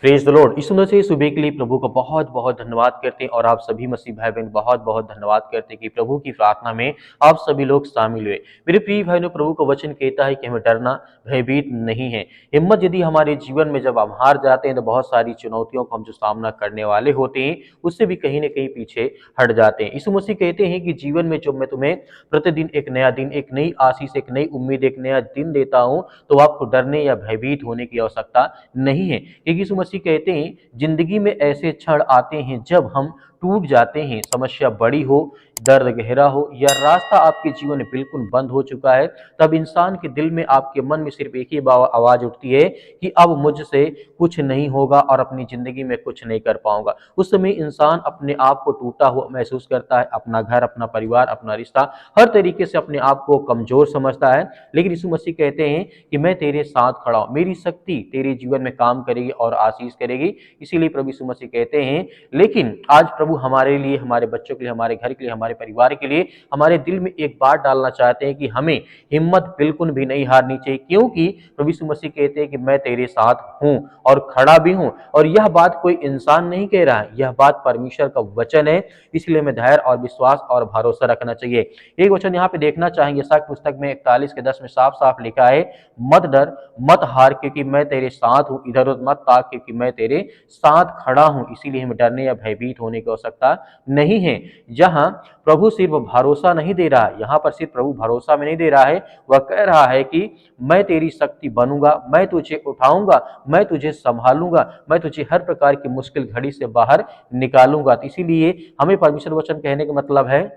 Praise the Lord. इस सुंदर से सुबह के लिए प्रभु का बहुत बहुत धन्यवाद करते हैं और आप सभी मसीह भाई बहन बहुत बहुत धन्यवाद करते हैं कि प्रभु की प्रार्थना में आप सभी लोग शामिल हुए। मेरे प्रिय भाई ने प्रभु का वचन कहता है कि हमें डरना भयभीत नहीं है। हिम्मत यदि हमारे जीवन में जब हम हार जाते हैं तो बहुत सारी चुनौतियों का हम जो सामना करने वाले होते हैं उससे भी कहीं ना कहीं पीछे हट जाते हैं। यीशु मसीह कहते हैं कि जीवन में जब मैं तुम्हें प्रतिदिन एक नया दिन, एक नई आशीष, एक नई उम्मीद, एक नया दिन देता हूँ तो आपको डरने या भयभीत होने की आवश्यकता नहीं है। क्योंकि यीशु मसीह कहते हैं जिंदगी में ऐसे क्षण आते हैं जब हम टूट जाते हैं, समस्या बड़ी हो, दर्द गहरा हो या रास्ता आपके जीवन में बिल्कुल बंद हो चुका है, तब इंसान के दिल में, आपके मन में सिर्फ एक ही आवाज उठती है कि अब मुझसे कुछ नहीं होगा और अपनी जिंदगी में कुछ नहीं कर पाऊंगा। उस समय इंसान अपने आप को टूटा हुआ महसूस करता है, अपना घर, अपना परिवार, अपना रिश्ता, हर तरीके से अपने आप को कमजोर समझता है। लेकिन यीशु मसीह कहते हैं कि मैं तेरे साथ खड़ा हूं, मेरी शक्ति तेरे जीवन में काम करेगी और आशीष करेगी। इसीलिए प्रभु यीशु मसीह कहते हैं, लेकिन आज प्रभु हमारे लिए, हमारे बच्चों के लिए, हमारे घर के लिए, हमारे परिवार के लिए हमारे दिल में एक बात डालना चाहते हैं कि हमें हिम्मत बिल्कुल भी नहीं हारनी चाहिए, क्योंकि प्रभु यीशु मसीह कहते हैं कि मैं तेरे साथ हूं और खड़ा भी हूं। और यह बात कोई इंसान नहीं कह रहा है, यह बात परमेश्वर का वचन है। इसलिए हमें धैर्य और विश्वास और भरोसा रखना चाहिए। एक वचन यहाँ पे देखना चाहेंगे, यशायाह की पुस्तक में 41:10 में साफ साफ लिखा है, मत डर, मत हार, क्योंकि मैं तेरे साथ हूं, इधर उधर मत ताक, क्योंकि मैं तेरे साथ खड़ा हूं। इसीलिए हमें डरने या भयभीत होने की आवश्यकता नहीं है। जहां प्रभु सिर्फ भरोसा नहीं दे रहा है, यहां पर सिर्फ प्रभु भरोसा में नहीं दे रहा है, वह कह रहा है कि मैं तेरी शक्ति बनूंगा, मैं तुझे उठाऊंगा, मैं तुझे संभालूंगा, मैं तुझे हर प्रकार की मुश्किल घड़ी से बाहर निकालूंगा। तो इसीलिए हमें परमेश्वर वचन कहने का मतलब है,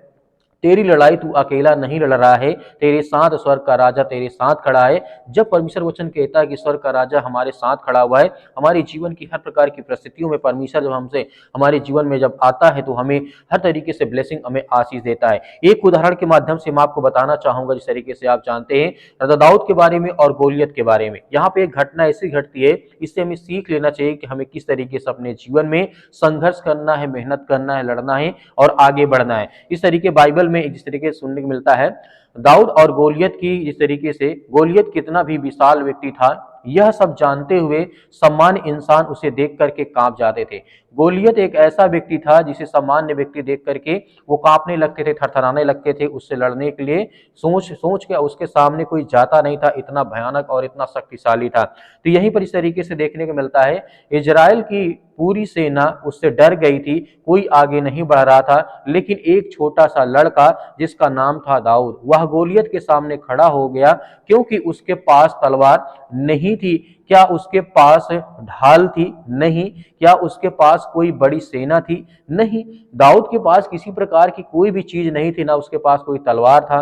तेरी लड़ाई तू अकेला नहीं लड़ रहा है, तेरे साथ स्वर्ग का राजा तेरे साथ खड़ा है। जब परमेश्वर वचन कहता है कि स्वर्ग का राजा हमारे साथ खड़ा हुआ है, हमारे जीवन की हर प्रकार की परिस्थितियों में परमेश्वर जब हमसे हमारे जीवन में जब आता है तो हमें हर तरीके से ब्लेसिंग, हमें आशीष देता है। एक उदाहरण के माध्यम से मैं आपको बताना चाहूंगा, जिस तरीके से आप जानते हैं राजा दाऊद के बारे में और गोलियत के बारे में। यहाँ पे एक घटना ऐसी घटती है, इससे हमें सीख लेना चाहिए कि हमें किस तरीके से अपने जीवन में संघर्ष करना है, मेहनत करना है, लड़ना है और आगे बढ़ना है। इस तरीके बाइबल में जिस तरीके से सुनने को मिलता है, दाऊद और गोलियत की, जिस तरीके से गोलियत कितना भी विशाल व्यक्ति था, यह सब जानते हुए सामान्य इंसान उसे देख करके कांप जाते थे। गोलियत एक ऐसा व्यक्ति था जिसे सामान्य व्यक्ति देख करके वो कांपने लगते थे, थरथराने लगते थे, उससे लड़ने के लिए सोच सोच के उसके सामने कोई जाता नहीं था, इतना भयानक और इतना शक्तिशाली था। तो यहीं पर इस तरीके से देखने को मिलता है, इजराइल की पूरी सेना उससे डर गई थी, कोई आगे नहीं बढ़ रहा था, लेकिन एक छोटा सा लड़का जिसका नाम था दाऊद, वह गोलियत के सामने खड़ा हो गया, क्योंकि उसके पास तलवार नहीं थी। क्या उसके पास ढाल थी? नहीं। क्या उसके पास कोई बड़ी सेना थी? नहीं। दाऊद के पास किसी प्रकार की कोई भी चीज नहीं थी, ना उसके पास कोई तलवार था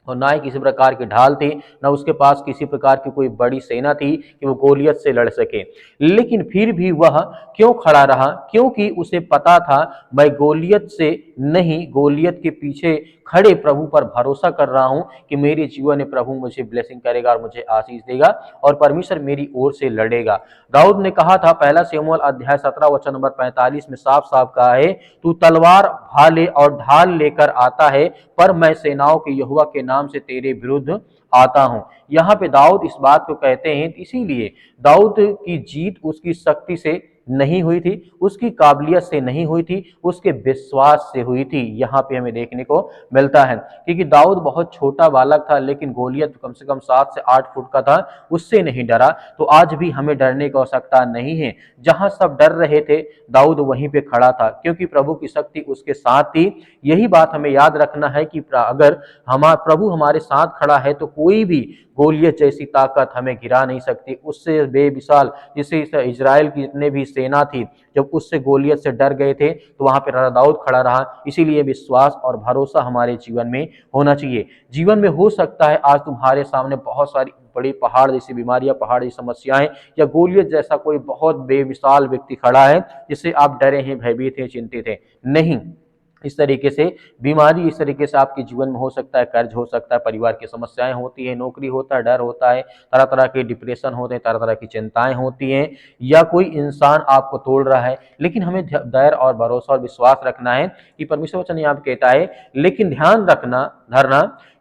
और ना ही किसी प्रकार की ढाल थी, ना उसके पास किसी प्रकार की कोई बड़ी सेना थी कि वो गोलियत से लड़ सके। लेकिन फिर भी वह क्यों खड़ा रहा? क्योंकि उसे पता था, मैं गोलियत से नहीं, गोलियत के पीछे खड़े प्रभु पर भरोसा कर रहा हूं कि मेरे जीवन में प्रभु मुझे ब्लेसिंग करेगा और मुझे आशीष देगा और परमेश्वर मेरी ओर से लड़ेगा। दाऊद ने कहा था, पहला शमूएल अध्याय 17 वचन नंबर 45 में साफ साफ कहा है, तू तलवार भाले और ढाल लेकर आता है, पर मैं सेनाओं के यहोवा के नाम से तेरे विरुद्ध आता हूं। यहाँ पे दाऊद इस बात को कहते हैं, इसीलिए दाऊद की जीत उसकी शक्ति से नहीं हुई थी, उसकी काबिलियत से नहीं हुई थी, उसके विश्वास से हुई थी। यहाँ पे हमें देखने को मिलता है, क्योंकि दाऊद बहुत छोटा बालक था, लेकिन गोलियत कम से कम 7 से 8 फुट का था, उससे नहीं डरा। तो आज भी हमें डरने की आवश्यकता नहीं है। जहां सब डर रहे थे, दाऊद वहीं पे खड़ा था, क्योंकि प्रभु की शक्ति उसके साथ थी। यही बात हमें याद रखना है कि अगर हमारा प्रभु हमारे साथ खड़ा है तो कोई भी गोलियत जैसी ताकत हमें गिरा नहीं सकती। उससे बेमिसाल, जिससे इजराइल की जितने भी सेना थी, जब उससे गोलियत से डर गए थे तो वहां पे राजा दाऊद खड़ा रहा। इसीलिए विश्वास और भरोसा हमारे जीवन में होना चाहिए। जीवन में हो सकता है आज तुम्हारे सामने बहुत सारी बड़ी पहाड़ जैसी बीमारियां, पहाड़ जैसी समस्याएं, या गोलियत जैसा कोई बहुत बेमिसाल व्यक्ति खड़ा है जिससे आप डरे हैं, भयभीत हैं, चिंतित हैं। नहीं, इस तरीके से बीमारी, इस तरीके से आपके जीवन में हो सकता है, कर्ज हो सकता है, परिवार की समस्याएं होती है, नौकरी होता है, डर होता है, तरह तरह के डिप्रेशन होते हैं, तरह तरह की चिंताएं होती हैं, या कोई इंसान आपको तोड़ रहा है। लेकिन हमें धैर्य और भरोसा और विश्वास रखना है कि परमेश्वर वचन यहाँ पे कहता है, लेकिन ध्यान रखना, धरना,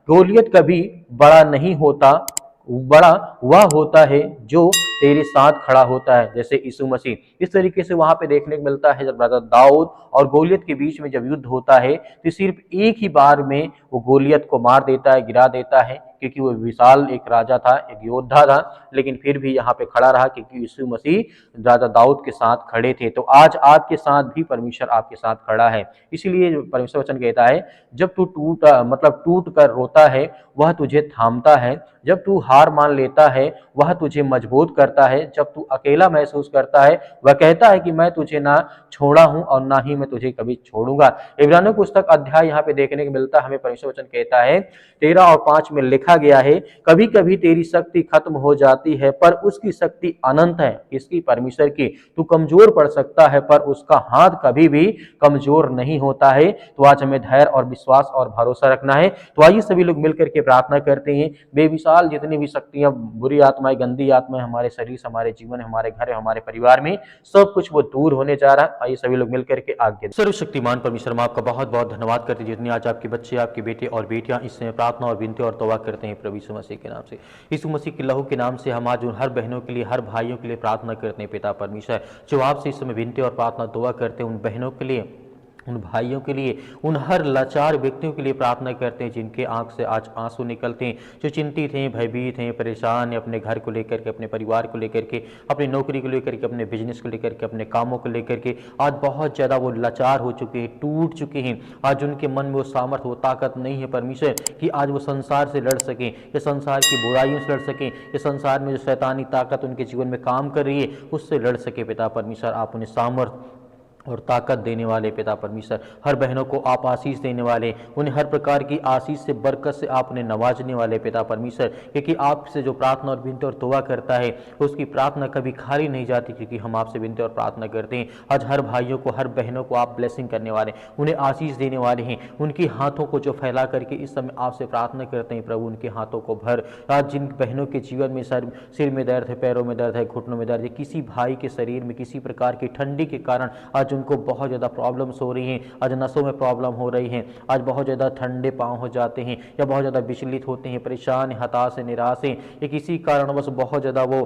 गोलियत कभी बड़ा नहीं होता, बड़ा वह होता है जो तेरे साथ खड़ा होता है, जैसे यीशु मसीह। इस तरीके से वहां पे देखने को मिलता है जब राजा दाऊद और गोलियत के बीच में जब युद्ध होता है तो सिर्फ एक ही बार में वो गोलियत को मार देता है, गिरा देता है, क्योंकि वो विशाल एक राजा था, एक योद्धा था, लेकिन फिर भी यहाँ पे खड़ा रहा क्योंकि यीशु मसीह राजा दाऊद के साथ खड़े थे। तो आज आपके साथ भी परमेश्वर आपके साथ खड़ा है। इसीलिए परमेश्वर वचन कहता है, जब तू टूट कर रोता है वह तुझे थामता है, जब तू हार मान लेता है वह तुझे मजबूत करता है, जब तू अकेला महसूस करता है वह कहता है कि मैं तुझे ना छोड़ा हूं और ना ही मैं तुझे कभी छोड़ूंगा। इब्रानियों पुस्तक अध्याय यहाँ पे देखने को मिलता है, हमें परमेश्वर वचन कहता है 13 और 5 में लिखा गया है, कभी कभी तेरी शक्ति खत्म हो जाती है पर उसकी शक्ति अनंत है। इसकी परमेश्वर की, तू कमजोर पड़ सकता है पर उसका हाथ कभी भी कमजोर नहीं होता है। तो आज हमें धैर्य और विश्वास और भरोसा रखना है। तो आइए सभी लोग मिलकर के प्रार्थना करते हैं, बेमिसाल जितनी भी शक्तियां, बुरी आत्माएं, गंदी आत्माएं हमारे शरीर से, हमारे जीवन, हमारे घर, हमारे परिवार में सब कुछ वो दूर होने जा रहा है। आइए सभी लोग मिलकर के आगे। सर्वशक्तिमान परमेश्वर, हम आपका बहुत बहुत धन्यवाद करते हैं जितने आज आपके बच्चे, आपके बेटे और बेटियां इस समय प्रार्थना और विनती और तौबा करते हैं प्रभु यीशु मसीह के नाम से। यीशु मसीह के लहू के नाम से हम आज उन हर बहनों के लिए, हर भाइयों के लिए प्रार्थना करते हैं पिता परमेश्वर, जो आपसे इस समय विनती और प्रार्थना दुआ करते हैं, उन बहनों के लिए, उन भाइयों के लिए, उन हर लाचार व्यक्तियों के लिए प्रार्थना करते हैं जिनके आंख से आज आंसू निकलते हैं, जो चिंतित हैं, भयभीत हैं, परेशान हैं, अपने घर को लेकर के, अपने परिवार को लेकर के, अपनी नौकरी को लेकर के, अपने बिजनेस को लेकर के, अपने कामों को लेकर के आज बहुत ज़्यादा वो लाचार हो चुके हैं, टूट चुके हैं। आज उनके मन में वो सामर्थ्य, वो ताकत नहीं है परमेश्वर कि आज वो संसार से लड़ सकें, या संसार की बुराइयों से लड़ सकें, या संसार में जो शैतानी ताकत उनके जीवन में काम कर रही है उससे लड़ सके। पिता परमेश्वर, आप उन्हें सामर्थ्य और ताकत देने वाले पिता परमेश्वर, हर बहनों को आप आशीष देने वाले, उन्हें हर प्रकार की आशीष से, बरकत से आप उन्हें नवाजने वाले पिता परमेश्वर, क्योंकि आपसे जो प्रार्थना और विनती और तौबा करता है उसकी प्रार्थना कभी खाली नहीं जाती, क्योंकि हम आपसे विनती और प्रार्थना करते हैं। आज हर भाइयों को, हर बहनों को आप ब्लेसिंग करने वाले, उन्हें आशीष देने वाले हैं। उनकी हाथों को जो फैला करके इस समय आपसे प्रार्थना करते हैं प्रभु, उनके हाथों को भर। आज जिन बहनों के जीवन में सिर में दर्द है, पैरों में दर्द है, घुटनों में दर्द है, किसी भाई के शरीर में किसी प्रकार की ठंडी के कारण आज उनको बहुत ज़्यादा प्रॉब्लम्स हो रही हैं, आज नसों में प्रॉब्लम हो रही हैं, आज बहुत ज़्यादा ठंडे पाँव हो जाते हैं, या बहुत ज़्यादा विचलित होते हैं, परेशान, हताश, निराश हैं, या किसी कारणवश बहुत ज़्यादा वो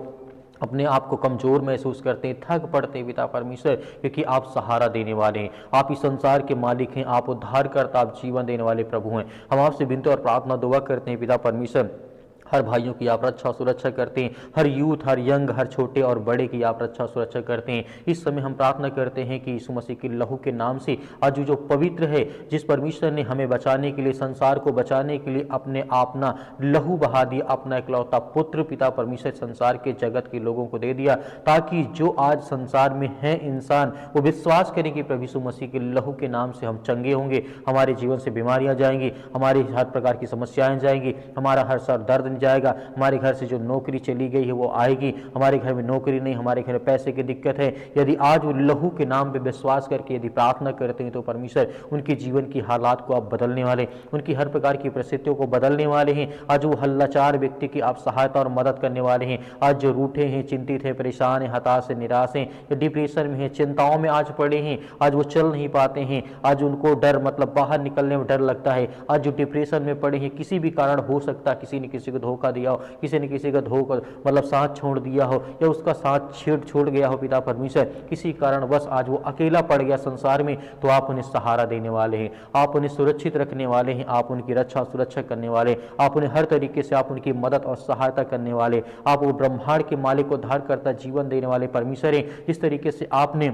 अपने आप को कमज़ोर महसूस करते हैं, थक पड़ते हैं पिता परमेश्वर, क्योंकि आप सहारा देने वाले हैं, आप इस संसार के मालिक हैं, आप उद्धारकर्ता, आप जीवन देने वाले प्रभु हैं। हम आपसे विनती और प्रार्थना दुआ करते हैं पिता परमेश्वर, हर भाइयों की आप रक्षा सुरक्षा करते हैं, हर यूथ, हर यंग, हर छोटे और बड़े की आप रक्षा सुरक्षा करते हैं। इस समय हम प्रार्थना करते हैं कि यीशु मसीह के लहू के नाम से आज जो पवित्र है, जिस परमेश्वर ने हमें बचाने के लिए, संसार को बचाने के लिए अपने अपना लहू बहा दिया, अपना इकलौता पुत्र पिता परमेश्वर संसार के जगत के लोगों को दे दिया, ताकि जो आज संसार में है इंसान वो विश्वास करें कि प्रभु यीशु मसीह के लहू के नाम से हम चंगे होंगे, हमारे जीवन से बीमारियां जाएंगी, हमारी हर प्रकार की समस्याएं जाएंगी, हमारा हर सर दर्द जाएगा, हमारे घर से जो नौकरी चली गई है वो आएगी, हमारे घर में नौकरी नहीं, हमारे घर में पैसे की दिक्कत है। यदि आज वो लहू के नाम पे विश्वास करके यदि प्रार्थना करते हैं तो परमेश्वर उनके जीवन की हालात को आप बदलने वाले, उनकी हर प्रकार की परिस्थितियों को बदलने वाले हैं। आज वो हल्लाचार व्यक्ति की आप सहायता और मदद करने वाले हैं। आज जो रूठे हैं, चिंतित हैं, परेशान हैं, हताश हैं, निराश हैं, या डिप्रेशन में हैं, चिंताओं में आज पड़े हैं, आज वो चल नहीं पाते हैं, आज उनको डर, मतलब बाहर निकलने में डर लगता है, आज जो डिप्रेशन में पड़े हैं, किसी भी कारण हो सकता है, किसी ने किसी को धोखा दिया हो, किसी ने किसी का धोखा मतलब साथ छोड़ दिया हो, या उसका साथ छोड़ गया हो पिता परमेश्वर, किसी कारण बस आज वो अकेला पड़ गया संसार में, तो आप उन्हें सहारा देने वाले हैं, आप उन्हें सुरक्षित रखने वाले हैं, आप उनकी रक्षा सुरक्षा करने वाले, आप उन्हें हर तरीके से आप उनकी मदद और सहायता करने वाले, आप वो ब्रह्मांड के मालिक को उद्धार करता जीवन देने वाले परमेश्वर हैं। जिस तरीके से आपने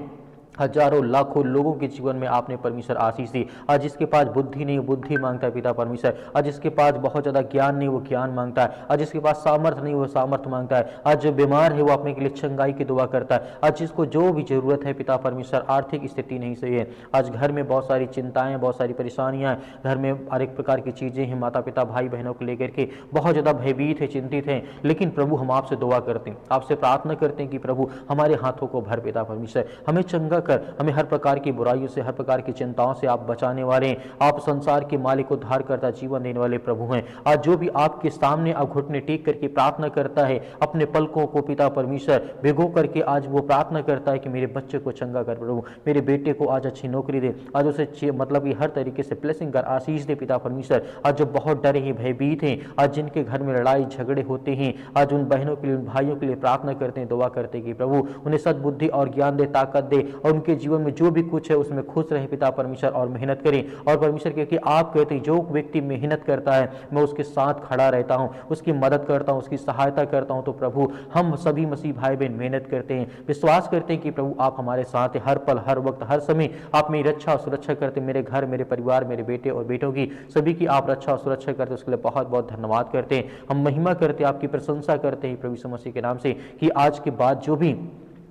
हजारों लाखों लोगों के जीवन में आपने परमेश्वर आशीष दी, आज जिसके पास बुद्धि नहीं, बुद्धि मांगता है पिता परमेश्वर, आज जिसके पास बहुत ज़्यादा ज्ञान नहीं, वो ज्ञान मांगता है, आज जिसके पास सामर्थ्य नहीं, वो सामर्थ्य मांगता है, आज जो बीमार है वो अपने के लिए चंगाई की दुआ करता है, आज जिसको जो भी जरूरत है पिता परमेश्वर, आर्थिक स्थिति नहीं सही है, आज घर में बहुत सारी चिंताएं, बहुत सारी परेशानियां हैं, घर में हर एक प्रकार की चीज़ें हैं, माता पिता भाई बहनों को लेकर के बहुत ज़्यादा भयभीत है, चिंतित हैं, लेकिन प्रभु हम आपसे दुआ करते हैं, आपसे प्रार्थना करते हैं कि प्रभु हमारे हाथों को भर पिता परमेश्वर, हमें चंगा कर हमें हर प्रकार की बुराइयों से, हर प्रकार की चिंताओं से आप बचाने वाले हैं। आप संसार के मालिक, उद्धार करता, जीवन देने वाले प्रभु हैं। आज जो भी आपके सामने अब घुटने टेक करके प्रार्थना करता है, अपने पलकों को पिता परमेश्वर भिगो करके आज वो प्रार्थना करता है कि मेरे बच्चे को चंगा कर प्रभु, मेरे बेटे को आज अच्छी नौकरी दे, आज उसे मतलब कि हर तरीके से ब्लेसिंग कर, आशीष दे पिता परमेश्वर। आज जो बहुत डरे हैं, भयभीत हैं, आज जिनके घर में लड़ाई झगड़े होते हैं, आज उन बहनों के लिए, उन भाइयों के लिए प्रार्थना करते हैं, दुआ करते हैं कि प्रभु उन्हें सद्बुद्धि और ज्ञान दे, ताकत दे, और उनके जीवन में जो भी कुछ है उसमें खुश रहे पिता परमेश्वर, और मेहनत करें। और परमेश्वर क्योंकि आप कहते हैं जो व्यक्ति मेहनत करता है मैं उसके साथ खड़ा रहता हूं, उसकी मदद करता हूं, उसकी सहायता करता हूं। तो प्रभु हम सभी मसीह भाई बहन मेहनत करते हैं, विश्वास करते हैं कि प्रभु आप हमारे साथ हैं, हर पल, हर वक्त, हर समय आप मेरी रक्षा और सुरक्षा करते हैं। मेरे घर, मेरे परिवार, मेरे बेटे और बेटों की, सभी की आप रक्षा और सुरक्षा करते हैं, उसके लिए बहुत बहुत धन्यवाद करते हैं। हम महिमा करते हैं, आपकी प्रशंसा करते हैं प्रभु यीशु मसीह के नाम से, कि आज के बाद जो भी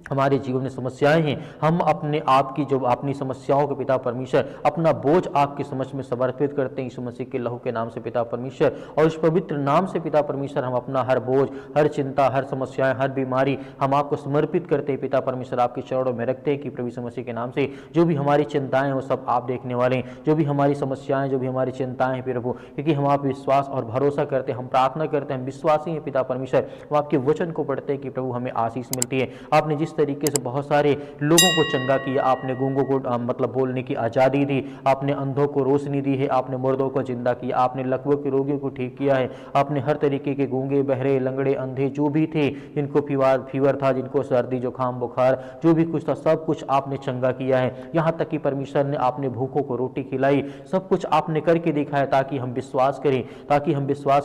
हमारे जीवन में समस्याएं हैं, हम अपने आप की जो अपनी समस्याओं के पिता परमेश्वर अपना बोझ आपके समझ में समर्पित करते हैं यीशु मसीह के लहू के नाम से पिता परमेश्वर। और उस पवित्र नाम से पिता परमेश्वर हम अपना हर बोझ, हर चिंता, हर समस्याएं, हर बीमारी हम आपको समर्पित करते हैं पिता परमेश्वर, आपके चरणों में रखते हैं कि प्रभु यीशु मसीह के नाम से जो भी हमारी चिंताएं हैं वो सब आप देखने वाले हैं। जो भी हमारी समस्याएं, जो भी हमारी चिंताएं हैं प्रभु, क्योंकि हम आप विश्वास और भरोसा करते हैं, हम प्रार्थना करते हैं, हम विश्वासी हैं पिता परमेश्वर। हम आपके वचन को पढ़ते हैं कि प्रभु हमें आशीष मिलती है। आपने जिस तरीके से बहुत सारे लोगों को चंगा किया, आपने गूंगों को मतलब बोलने की आज़ादी दी, आपने अंधों को रोशनी दी है, आपने मुर्दों को जिंदा किया, आपने लकवों के रोगियों को ठीक किया है, आपने हर तरीके के गूंगे, बहरे, लंगड़े, अंधे जो भी थे, जिनको फीवर था, जिनको सर्दी, जुकाम, बुखार जो भी कुछ था, सब कुछ आपने चंगा किया है। यहाँ तक कि परमेश्वर ने आपने भूखों को रोटी खिलाई, सब कुछ आपने करके दिखाया ताकि हम विश्वास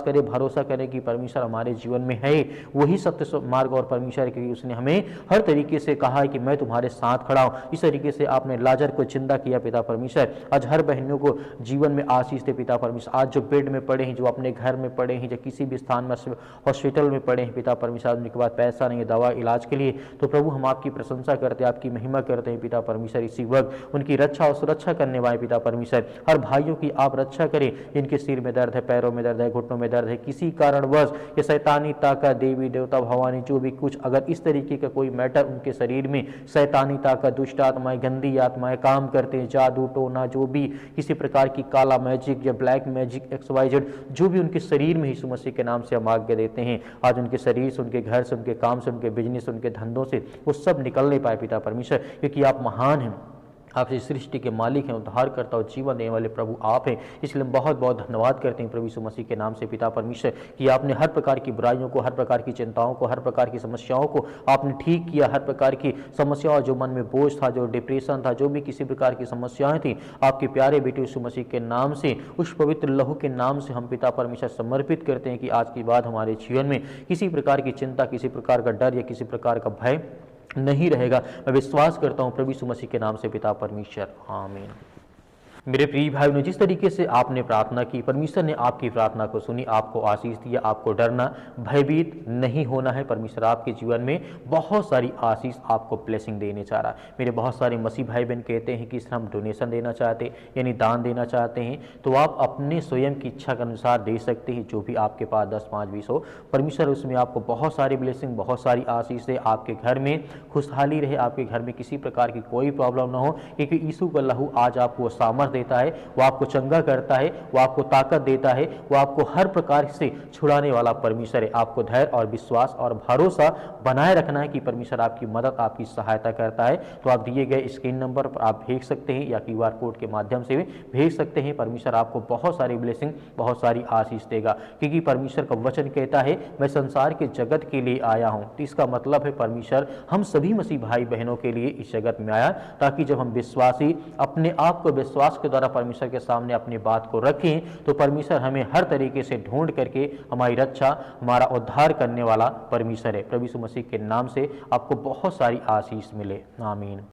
करें, भरोसा करें कि परमेश्वर हमारे जीवन में है, वही सत्य मार्ग और परमेश्वर, क्योंकि उसने हमें हर तरीके से कहा है कि मैं तुम्हारे साथ खड़ा हूं। इस तरीके से आपने लाजर को जिंदा किया पिता परमेश्वर। आज हर बहनों को जीवन में आशीष दे पिता परमेश्वर। आज जो बेड में पड़े हैं, जो अपने घर में पड़े हैं, जो किसी भी स्थान में हॉस्पिटल में पड़े हैं पिता परमेश्वर, उनके पास पैसा नहीं है दवा इलाज के लिए, तो प्रभु हम आपकी प्रशंसा करते हैं, आपकी महिमा करते हैं पिता परमेश्वर। इसी वक्त उनकी रक्षा और सुरक्षा करने वाले पिता परमेश्वर, हर भाइयों की आप रक्षा करें जिनके सिर में दर्द है, पैरों में दर्द है, घुटनों में दर्द है, किसी कारणवश ये शैतानी ताकत, देवी देवता भवानी जो भी कुछ अगर इस तरीके का कोई मैटर उनके शरीर में शैतानी ताकत, दुष्ट आत्माएं, गंदी आत्माएं काम करते हैं, जादू टोना, जो भी किसी प्रकार की काला मैजिक या ब्लैक मैजिक XYZ जो भी उनके शरीर में यीशु मसीह के नाम से हम आज्ञा देते हैं, आज उनके शरीर से, उनके घर से, उनके काम से, उनके बिजनेस, उनके धंधों से वो सब निकलने पाए पिता परमेश्वर, क्योंकि आप महान हैं, आप इस सृष्टि के मालिक हैं, उद्धार करता और जीवन देने वाले प्रभु आप हैं। इसलिए हम बहुत बहुत धन्यवाद करते हैं प्रभु यीशु मसीह के नाम से पिता परमेश्वर, कि आपने हर प्रकार की बुराइयों को, हर प्रकार की चिंताओं को, हर प्रकार की समस्याओं को आपने ठीक किया। हर प्रकार की समस्याओं, जो मन में बोझ था, जो डिप्रेशन था, जो भी किसी प्रकार की समस्याएं थी, आपके प्यारे बेटे यीशु मसीह के नाम से, उस पवित्र लहू के नाम से हम पिता परमेश्वर समर्पित करते हैं कि आज के बाद हमारे जीवन में किसी प्रकार की चिंता, किसी प्रकार का डर या किसी प्रकार का भय नहीं रहेगा। मैं विश्वास करता हूँ प्रभु यीशु मसीह के नाम से पिता परमेश्वर, आमीन। मेरे प्रिय भाइयों ने जिस तरीके से आपने प्रार्थना की, परमेश्वर ने आपकी प्रार्थना को सुनी, आपको आशीष दिया, आपको डरना, भयभीत नहीं होना है। परमेश्वर आपके जीवन में बहुत सारी आशीष, आपको ब्लेसिंग देने चाह रहा है। मेरे बहुत सारे मसीह भाई बहन कहते हैं कि इस हम डोनेशन देना चाहते हैं, यानी दान देना चाहते हैं, तो आप अपने स्वयं की इच्छा के अनुसार दे सकते हैं, जो भी आपके पास 10, 5, 20 हो। परमेश्वर उसमें आपको बहुत सारी ब्लेसिंग, बहुत सारी आशीष दे, आपके घर में खुशहाली रहे, आपके घर में किसी प्रकार की कोई प्रॉब्लम ना हो, क्योंकि यीशु का लहू आज आपको सामर्थ देता है, वो आपको चंगा करता है, वो आपको ताकत देता है, वो आपको हर प्रकार से छुड़ाने वाला परमेश्वर है। आपको धैर्य और विश्वास और भरोसा बनाए रखना है कि परमेश्वर आपकी मदद, आपकी सहायता करता है। तो आप दिए गए स्क्रीन नंबर पर आप भेज सकते हैं या QR कोड के माध्यम से भी भेज सकते हैं। परमेश्वर आपको बहुत सारी ब्लेसिंग, बहुत सारी आशीष देगा, क्योंकि परमेश्वर का वचन कहता है मैं संसार के जगत के लिए आया हूं। तो इसका मतलब है परमेश्वर हम सभी मसीह भाई बहनों के लिए इस जगत में आया, ताकि जब हम विश्वासी अपने आप को विश्वास के द्वारा परमेश्वर के सामने अपनी बात को रखें, तो परमेश्वर हमें हर तरीके से ढूंढ करके हमारी रक्षा, हमारा उद्धार करने वाला परमेश्वर है। प्रभु यीशु मसीह के नाम से आपको बहुत सारी आशीष मिले, आमीन।